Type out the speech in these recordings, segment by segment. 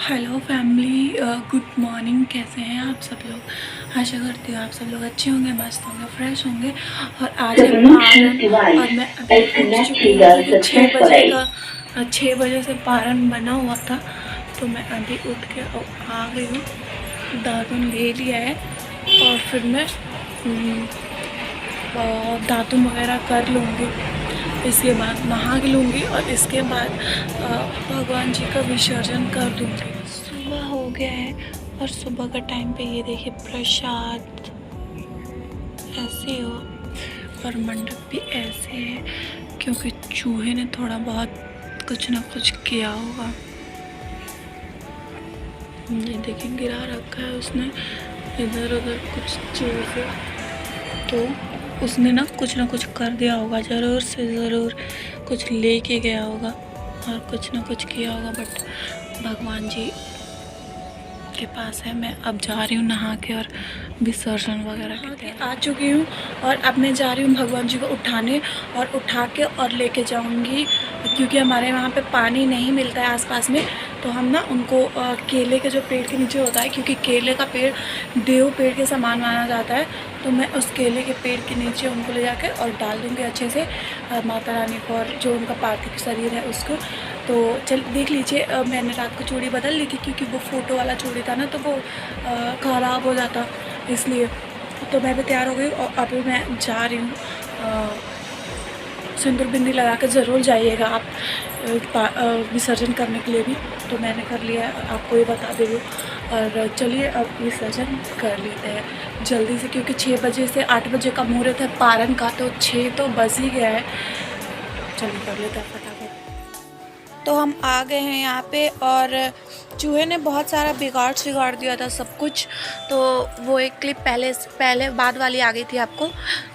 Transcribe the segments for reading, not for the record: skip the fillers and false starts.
Hello family, good morning. कैसे हैं आप सब लोग? आशा करती हूँ आप सब लोग अच्छे होंगे, मस्त होंगे, फ्रेश होंगे। और आज है पारण और मैं अभी उठ चुकी हूँ क्योंकि 6 बजे से पारण बना हुआ था। तो मैं अभी उठ के आ गई हूँ, दातुन ले लिया है और फिर मैं दातुन वगैरह कर लूँगी। इसके बाद नहा के लूँगी और इसके बाद भगवान जी का विसर्जन कर दूँगी। सुबह हो गया है और सुबह का टाइम पे ये देखिए प्रसाद ऐसे हो और मंडप भी ऐसे है क्योंकि चूहे ने थोड़ा बहुत कुछ ना कुछ किया होगा। ये देखिए गिरा रखा है उसने इधर उधर कुछ चीज़ें, तो उसने ना कुछ कर दिया होगा, ज़रूर से ज़रूर कुछ लेके गया होगा और कुछ ना कुछ किया होगा। बट भगवान जी के पास है। मैं अब जा रही हूँ नहा के और विसर्जन वगैरह के आ चुकी हूँ और अब मैं जा रही हूँ भगवान जी को उठाने और उठा के और लेके जाऊँगी क्योंकि हमारे वहाँ पे पानी नहीं मिलता है आसपास में। तो हम ना उनको केले के जो पेड़ के नीचे होता है, क्योंकि केले का पेड़ देव पेड़ के समान माना जाता है, तो मैं उस केले के पेड़ के नीचे उनको ले जाकर और डाल दूँगी अच्छे से माता रानी को और जो उनका पार्थिव शरीर है उसको। तो चल देख लीजिए, मैंने रात को चूड़ी बदल ली थी क्योंकि वो फ़ोटो वाला चूड़ी था ना, तो वो ख़राब हो जाता इसलिए। तो मैं भी तैयार हो गई और अभी मैं जा रही हूँ। सिंदूर बिंदी लगा कर ज़रूर जाइएगा आप विसर्जन करने के लिए भी। तो मैंने कर लिया है, आपको ये बता दे रही हूँ। और चलिए अब विसर्जन कर लेते हैं जल्दी से क्योंकि 6 बजे से 8 बजे का मुहूर्त है पारण का, तो 6 तो बज ही गया है। चलिए कर लेते हैं फटाफट। तो हम आ गए हैं यहाँ पे और चूहे ने बहुत सारा बिगाड़ दिया था सब कुछ। तो वो एक क्लिप पहले बाद वाली आ गई थी आपको।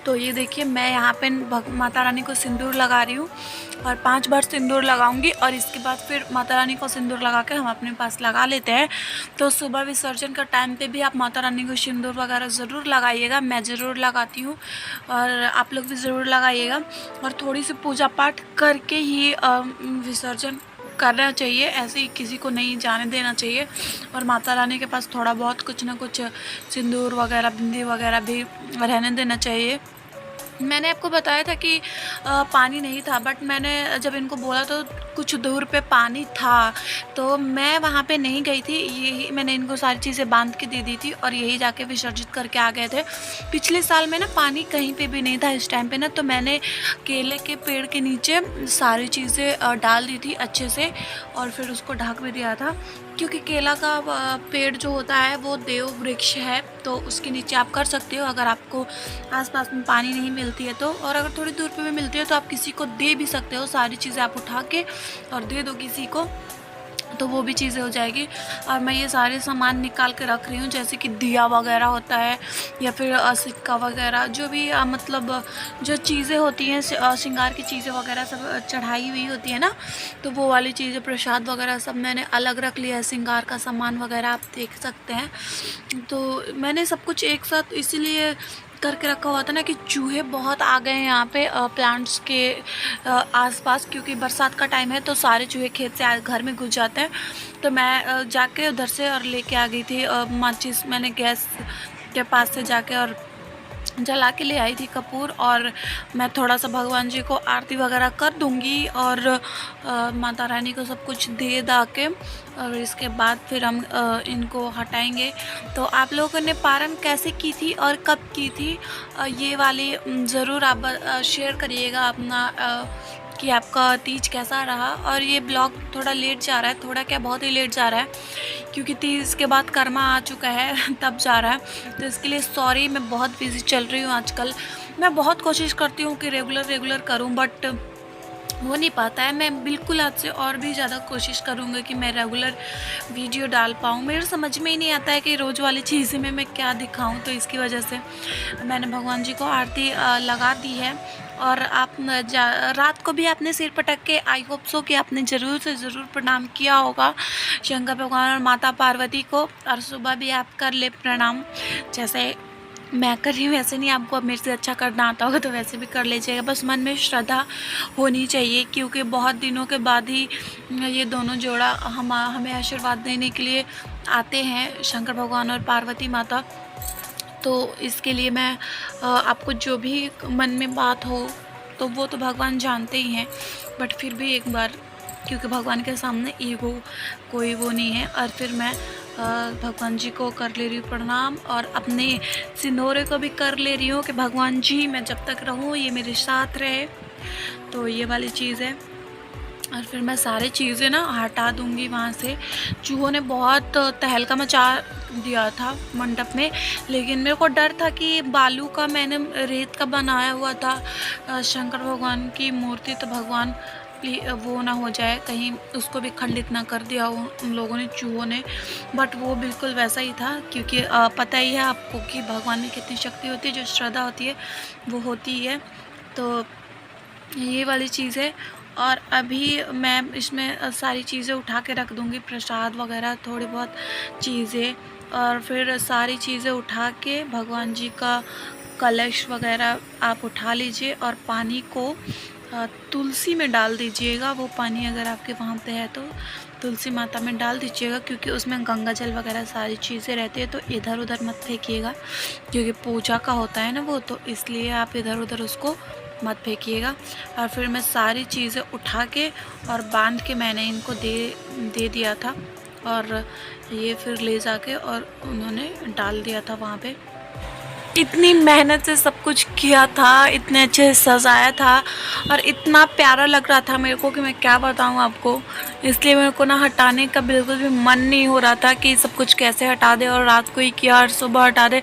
तो ये देखिए मैं यहाँ पे माता रानी को सिंदूर लगा रही हूँ और 5 बार सिंदूर लगाऊंगी और इसके बाद फिर माता रानी को सिंदूर लगा के हम अपने पास लगा लेते हैं। तो सुबह विसर्जन का टाइम पे भी आप माता रानी को सिंदूर वगैरह ज़रूर लगाइएगा। मैं ज़रूर लगाती हूँ और आप लोग भी ज़रूर लगाइएगा। और थोड़ी सी पूजा पाठ करके ही विसर्जन करना चाहिए, ऐसे ही किसी को नहीं जाने देना चाहिए। और माता रानी के पास थोड़ा बहुत कुछ ना कुछ सिंदूर वगैरह बिंदी वगैरह भी रहने देना चाहिए। मैंने आपको बताया था कि पानी नहीं था, बट मैंने जब इनको बोला तो कुछ दूर पे पानी था, तो मैं वहाँ पे नहीं गई थी। यही मैंने इनको सारी चीज़ें बांध के दे दी थी और यही जाके विसर्जित करके आ गए थे। पिछले साल में ना पानी कहीं पे भी नहीं था इस टाइम पे ना, तो मैंने केले के पेड़ के नीचे सारी चीज़ें डाल दी थी अच्छे से और फिर उसको ढक भी दिया था क्योंकि केला का पेड़ जो होता है वो देव वृक्ष है, तो उसके नीचे आप कर सकते हो अगर आपको आसपास में पानी नहीं मिलती है तो। और अगर थोड़ी दूर पे भी मिलती है तो आप किसी को दे भी सकते हो, सारी चीज़ें आप उठा के और दे दो किसी को, तो वो भी चीज़ें हो जाएगी। और मैं ये सारे सामान निकाल के रख रही हूँ, जैसे कि दिया वगैरह होता है या फिर सिक्का वगैरह, जो भी मतलब जो चीज़ें होती हैं श्रृंगार की चीज़ें वगैरह सब चढ़ाई हुई होती है ना, तो वो वाली चीज़ें प्रसाद वगैरह सब मैंने अलग रख लिया है। श्रृंगार का सामान वगैरह आप देख सकते हैं। तो मैंने सब कुछ एक साथ इसीलिए करके रखा हुआ था ना कि चूहे बहुत आ गए हैं यहाँ पे प्लांट्स के आसपास, क्योंकि बरसात का टाइम है तो सारे चूहे खेत से घर में घुस जाते हैं। तो मैं जाके उधर से और लेके आ गई थी माचिस, मैंने गैस के पास से जाके और जला के ले आई थी कपूर। और मैं थोड़ा सा भगवान जी को आरती वगैरह कर दूंगी और माता रानी को सब कुछ दे दा के और इसके बाद फिर हम इनको हटाएंगे। तो आप लोगों ने पारण कैसे की थी और कब की थी, ये वाली ज़रूर आप शेयर करिएगा अपना कि आपका तीज कैसा रहा। और ये ब्लॉग थोड़ा लेट जा रहा है, थोड़ा क्या बहुत ही लेट जा रहा है क्योंकि तीज के बाद कर्मा आ चुका है तब जा रहा है, तो इसके लिए सॉरी। मैं बहुत बिजी चल रही हूँ आजकल। मैं बहुत कोशिश करती हूँ कि रेगुलर करूँ, बट हो नहीं पाता है। मैं बिल्कुल आज से और भी ज़्यादा कोशिश करूँगी कि मैं रेगुलर वीडियो डाल पाऊँ। मेरे समझ में ही नहीं आता है कि रोज़ वाली चीज़ें में मैं क्या दिखाऊँ, तो इसकी वजह से मैंने भगवान जी को आरती लगा दी है। और आप रात को भी आपने सिर पटक के, आई होप सो कि आपने ज़रूर से ज़रूर प्रणाम किया होगा शंकर भगवान और माता पार्वती को, और सुबह भी आप कर ले प्रणाम। जैसे मैं कर रही हूँ ऐसे नहीं, आपको अब मेरे से अच्छा करना आता होगा तो वैसे भी कर लीजिएगा। बस मन में श्रद्धा होनी चाहिए, क्योंकि बहुत दिनों के बाद ही ये दोनों जोड़ा हमें आशीर्वाद देने के लिए आते हैं, शंकर भगवान और पार्वती माता। तो इसके लिए मैं आपको जो भी मन में बात हो तो वो तो भगवान जानते ही हैं, बट फिर भी एक बार, क्योंकि भगवान के सामने ईगो कोई वो नहीं है। और फिर मैं भगवान जी को कर ले रही हूँ प्रणाम, और अपने सिंदूरे को भी कर ले रही हूँ कि भगवान जी मैं जब तक रहूँ ये मेरे साथ रहे। तो ये वाली चीज़ है। और फिर मैं सारी चीज़ें ना हटा दूँगी वहाँ से। चूहों ने बहुत तहलका मचा दिया था मंडप में, लेकिन मेरे को डर था कि बालू का, मैंने रेत का बनाया हुआ था शंकर भगवान की मूर्ति, तो भगवान वो ना हो जाए, कहीं उसको भी खंडित ना कर दिया हो उन लोगों ने, चूहों ने। बट वो बिल्कुल वैसा ही था, क्योंकि पता ही है आपको कि भगवान में कितनी शक्ति होती है, जो श्रद्धा होती है वो होती है। तो ये वाली चीज़ है। और अभी मैं इसमें सारी चीज़ें उठा के रख दूँगी, प्रसाद वगैरह थोड़ी बहुत चीज़ें, और फिर सारी चीज़ें उठा के भगवान जी का कलश वगैरह आप उठा लीजिए, और पानी को तुलसी में डाल दीजिएगा। वो पानी अगर आपके वहाँ पे है तो तुलसी माता में डाल दीजिएगा, क्योंकि उसमें गंगा जल वगैरह सारी चीज़ें रहती है। तो इधर उधर मत फेंकिएगा, क्योंकि पूजा का होता है ना वो, तो इसलिए आप इधर उधर उसको मत फेंकिएगा। और फिर मैं सारी चीज़ें उठा के और बांध के मैंने इनको दे दिया था, और ये फिर ले जाके और उन्होंने डाल दिया था वहाँ पे। इतनी मेहनत से सब कुछ किया था, इतने अच्छे से सजाया था, और इतना प्यारा लग रहा था मेरे को कि मैं क्या बताऊँ आपको। इसलिए मेरे को ना हटाने का बिल्कुल भी मन नहीं हो रहा था कि सब कुछ कैसे हटा दे, और रात को ही किया और सुबह हटा दे।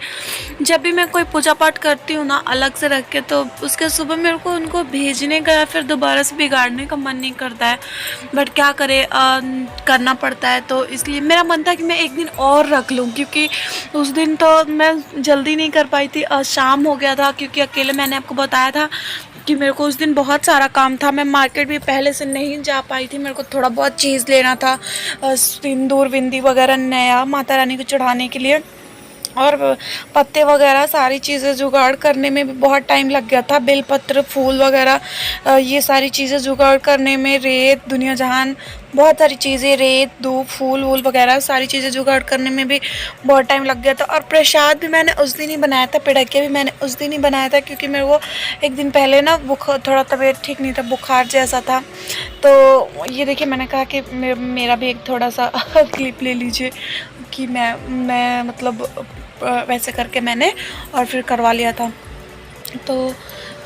जब भी मैं कोई पूजा पाठ करती हूँ ना अलग से रख के, तो उसके सुबह मेरे को उनको भेजने का या फिर दोबारा से बिगाड़ने का मन नहीं करता है, बट क्या करे, करना पड़ता है। तो इसलिए मेरा मन था कि मैं एक दिन और रख लूँ, क्योंकि उस दिन तो मैं जल्दी नहीं कर पाई थी, शाम हो गया था, क्योंकि अकेले मैंने आपको बताया था कि मेरे को उस दिन बहुत सारा काम था। मैं मार्केट भी पहले से नहीं जा पाई थी, मेरे को थोड़ा बहुत चीज़ लेना था, सिंदूर बिंदी वगैरह नया माता रानी को चढ़ाने के लिए, और पत्ते वगैरह सारी चीज़ें जुगाड़ करने में भी बहुत टाइम लग गया था। बेलपत्र, फूल वगैरह, ये सारी चीज़ें जुगाड़ करने में, रेत, दुनिया जहान, बहुत सारी चीज़ें, रेत, धूप, फूल वूल वगैरह सारी चीज़ें जुगाड़ करने में भी बहुत टाइम लग गया था। और प्रसाद भी मैंने उस दिन ही बनाया था, पिड़किया भी मैंने उस दिन ही बनाया था, क्योंकि मेरे को एक दिन पहले ना थोड़ा तबीयत ठीक नहीं था, बुखार जैसा था। तो ये देखिए, मैंने कहा कि मेरा भी एक थोड़ा सा क्लिप ले लीजिए, कि मैं मतलब वैसे करके मैंने और फिर करवा लिया था। तो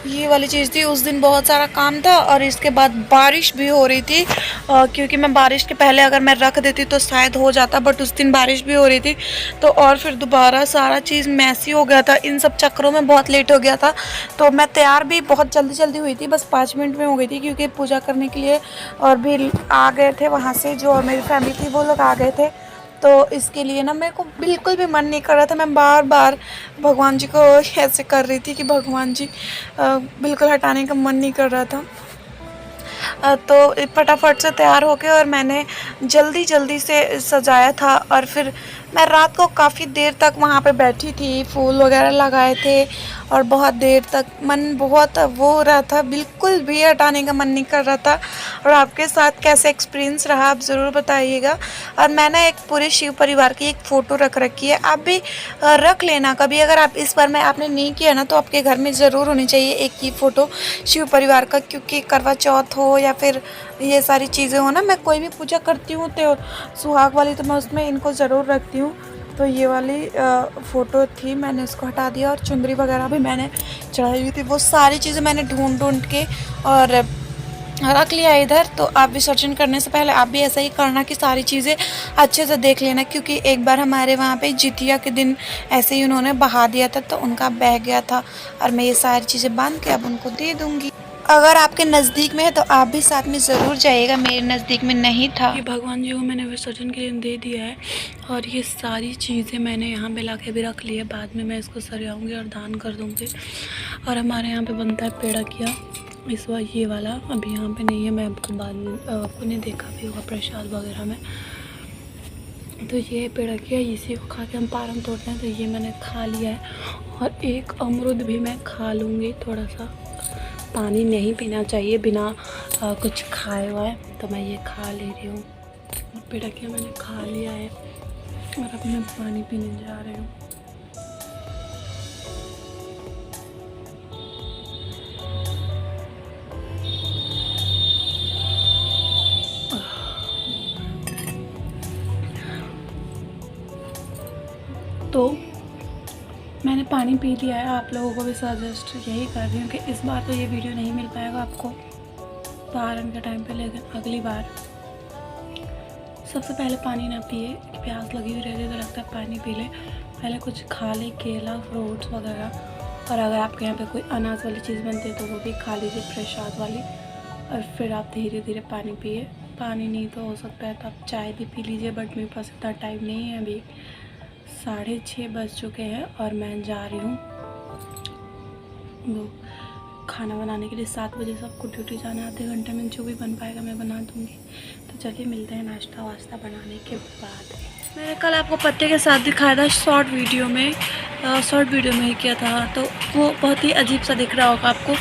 ये वाली चीज़ थी। उस दिन बहुत सारा काम था, और इसके बाद बारिश भी हो रही थी, क्योंकि मैं बारिश के पहले अगर मैं रख देती तो शायद हो जाता, बट उस दिन बारिश भी हो रही थी। तो और फिर दोबारा सारा चीज़ मैसी हो गया था, इन सब चक्करों में बहुत लेट हो गया था। तो मैं तैयार भी बहुत जल्दी हुई थी, बस 5 मिनट में हो गई थी, क्योंकि पूजा करने के लिए और भी आ गए थे वहाँ से, जो और मेरी फैमिली थी वो लोग आ गए थे। तो इसके लिए ना मेरे को बिल्कुल भी मन नहीं कर रहा था। मैं बार बार भगवान जी को ऐसे कर रही थी कि भगवान जी, बिल्कुल हटाने का मन नहीं कर रहा था। तो फटाफट से तैयार हो गए, और मैंने जल्दी से सजाया था। और फिर मैं रात को काफ़ी देर तक वहाँ पे बैठी थी, फूल वगैरह लगाए थे, और बहुत देर तक मन बहुत वो हो रहा था, बिल्कुल भी हटाने का मन नहीं कर रहा था। और आपके साथ कैसे एक्सपीरियंस रहा आप ज़रूर बताइएगा। और मैंने एक पूरे शिव परिवार की एक फ़ोटो रख रखी है, आप भी रख लेना कभी, अगर आप इस बार में आपने नहीं किया ना, तो आपके घर में ज़रूर होनी चाहिए एक ही फ़ोटो शिव परिवार का, क्योंकि करवा चौथ हो या फिर ये सारी चीज़ें हो ना, मैं कोई भी पूजा करती हूँ तो सुहाग वाली, तो मैं उसमें इनको ज़रूर रखती हूँ। तो ये वाली फ़ोटो थी, मैंने इसको हटा दिया, और चुंदरी वगैरह भी मैंने चढ़ाई हुई थी। वो सारी चीज़ें मैंने ढूंढ के और रख लिया इधर। तो आप विसर्जन करने से पहले आप भी ऐसा ही करना कि सारी चीज़ें अच्छे से देख लेना, क्योंकि एक बार हमारे वहाँ पे जितिया के दिन ऐसे ही उन्होंने बहा दिया था, तो उनका बह गया था, और मैं ये सारी चीज़ें बांध के अब उनको दे दूँगी। अगर आपके नज़दीक में है तो आप भी साथ में ज़रूर जाइएगा, मेरे नज़दीक में नहीं था। ये भगवान जी को मैंने विसर्जन के लिए दे दिया है, और ये सारी चीज़ें मैंने यहाँ पे लाके भी रख ली है, बाद में मैं इसको सरियाऊँगी और दान कर दूँगी। और हमारे यहाँ पे बनता है पेड़किया, इस बार ये वाला अभी यहाँ पे नहीं है, मैं आपको बाद में, आपको नहीं देखा भी होगा प्रसाद वगैरह में। तो ये पेड़किया इसी को खा के हम पारम तोड़ते हैं। तो ये मैंने खा लिया है और एक अमरूद भी मैं खा लूँगी। थोड़ा सा पानी नहीं पीना चाहिए बिना कुछ खाए हुआ है, तो मैं ये खा ले रही हूँ। पेड़किया मैंने खा लिया है और अब मैं पानी पीने जा रही हूँ। तो मैंने पानी पी लिया है। आप लोगों को भी सजेस्ट यही कर रही हूँ कि इस बार तो ये वीडियो नहीं मिल पाएगा आपको पारण के टाइम पे, लेकिन अगली बार सबसे पहले पानी ना पिए, प्यास लगी हुई रहती है तो लगता है पानी पी ले। पहले कुछ खा ले, केला, फ्रूट्स वगैरह, और अगर आपके यहाँ पे कोई अनाज वाली चीज़ बनती है तो वो भी खा लीजिए, प्रसाद वाली, और फिर आप धीरे धीरे पानी पिए। पानी नहीं तो हो सकता है तो आप चाय भी पी लीजिए, बट मेरे पास इतना टाइम नहीं है। अभी 6:30 बज चुके हैं और मैं जा रही हूँ वो खाना बनाने के लिए। 7 बजे सबको ड्यूटी जाना, आधे घंटे में जो भी बन पाएगा मैं बना दूँगी। तो चलिए मिलते हैं नाश्ता वास्ता बनाने के बाद। मैंने कल आपको पत्ते के साथ दिखाया था शॉर्ट वीडियो में ही किया था, तो वो बहुत ही अजीब सा दिख रहा होगा आपको।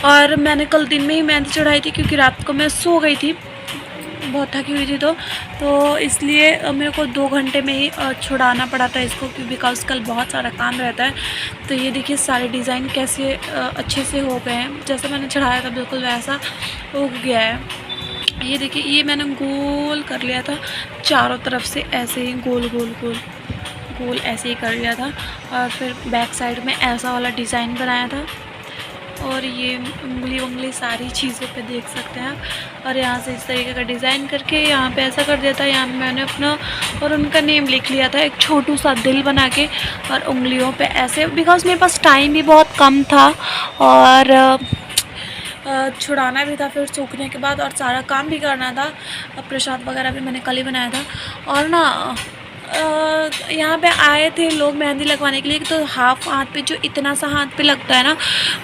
और मैंने कल दिन में ही मेहंदी चढ़ाई थी क्योंकि रात को मैं सो गई थी, बहुत थकी हुई थी, तो इसलिए मेरे को 2 घंटे में ही छुड़ाना पड़ा था इसको, बिकॉज कल बहुत सारा काम रहता है। तो ये देखिए सारे डिज़ाइन कैसे अच्छे से हो गए हैं, जैसे मैंने चढ़ाया था बिल्कुल वैसा हो गया है। ये देखिए ये मैंने गोल कर लिया था चारों तरफ से, ऐसे ही गोल गोल गोल गोल ऐसे ही कर लिया था। और फिर बैक साइड में ऐसा वाला डिज़ाइन बनाया था। और ये उंगली उंगली सारी चीज़ों पे देख सकते हैं आप। और यहाँ से इस तरीके का डिज़ाइन करके यहाँ पे ऐसा कर दिया था। यहाँ पे मैंने अपना और उनका नेम लिख लिया था, एक छोटू सा दिल बना के, और उंगलियों पे ऐसे, बिकॉज मेरे पास टाइम भी बहुत कम था और छुड़ाना भी था फिर सूखने के बाद, और सारा काम भी करना था। प्रसाद वगैरह भी मैंने कल ही बनाया था। और ना यहाँ पे आए थे लोग मेहंदी लगवाने के लिए, तो हाफ हाथ पे जो इतना सा हाथ पे लगता है ना,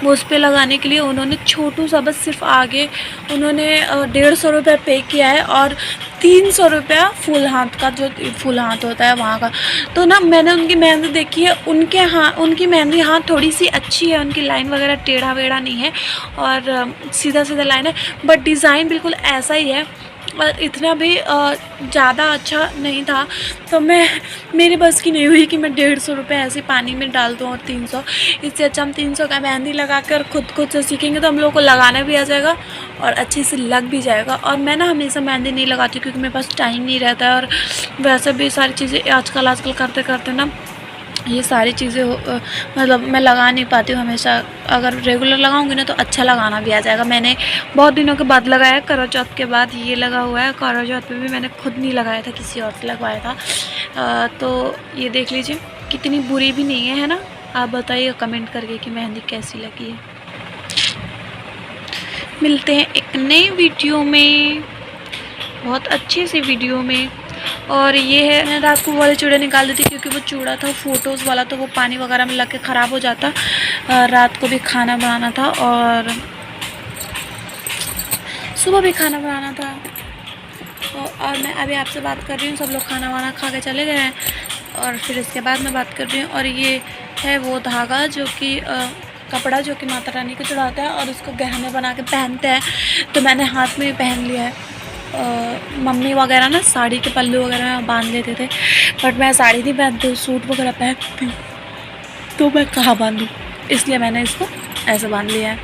वो उस पे लगाने के लिए उन्होंने छोटू सा बस सिर्फ आगे उन्होंने 150 रुपये पे किया है, और 300 रुपया फुल हाथ का, जो फुल हाथ होता है वहाँ का। तो ना मैंने उनकी मेहंदी देखी है, उनकी मेहंदी हाथ थोड़ी सी अच्छी है, उनकी लाइन वगैरह टेढ़ा वेढ़ा नहीं है और सीधा सीधा लाइन है, बट डिज़ाइन बिल्कुल ऐसा ही है और इतना भी ज़्यादा अच्छा नहीं था। तो मेरे बस की नहीं हुई कि मैं 150 रुपये ऐसे पानी में डाल दूँ और 300। इससे अच्छा हम 300 का मेहंदी लगा कर खुद से सीखेंगे तो हम लोगों को लगाना भी आ जाएगा और अच्छे से लग भी जाएगा। और मैं ना हमेशा मेहंदी नहीं लगाती क्योंकि मेरे पास टाइम नहीं रहता है, और वैसे भी सारी चीज़ें आजकल करते करते ना ये सारी चीज़ें मतलब मैं लगा नहीं पाती हूँ हमेशा। अगर रेगुलर लगाऊंगी ना तो अच्छा लगाना भी आ जाएगा। मैंने बहुत दिनों के बाद लगाया, करवा चौथ के बाद ये लगा हुआ है। करवा चौथ पे भी मैंने खुद नहीं लगाया था, किसी और से लगवाया था। तो ये देख लीजिए कितनी बुरी भी नहीं है ना। आप बताइए कमेंट करके कि मेहंदी कैसी लगी है। मिलते हैं एक नई वीडियो में, बहुत अच्छी सी वीडियो में। और ये है, मैं रात को वो वाले चूड़े निकाल दी थी क्योंकि वो चूड़ा था फ़ोटोज़ वाला, तो वो पानी वगैरह में लग के ख़राब हो जाता। रात को भी खाना बनाना था और सुबह भी खाना बनाना था। और मैं अभी आपसे बात कर रही हूँ, सब लोग खाना वाना खा के चले गए हैं और फिर इसके बाद मैं बात कर रही हूँ। और ये है वो धागा जो कि कपड़ा जो कि माता रानी को चढ़ाता है और उसको गहने बना के पहनते हैं। तो मैंने हाथ में भी पहन लिया है। मम्मी वगैरह ना साड़ी के पल्लू वगैरह में बांध लेते थे, बट मैं साड़ी नहीं पहनती हूँ, सूट वगैरह पहनती हूँ, तो मैं कहाँ बांधूँ, इसलिए मैंने इसको ऐसे बांध लिया है।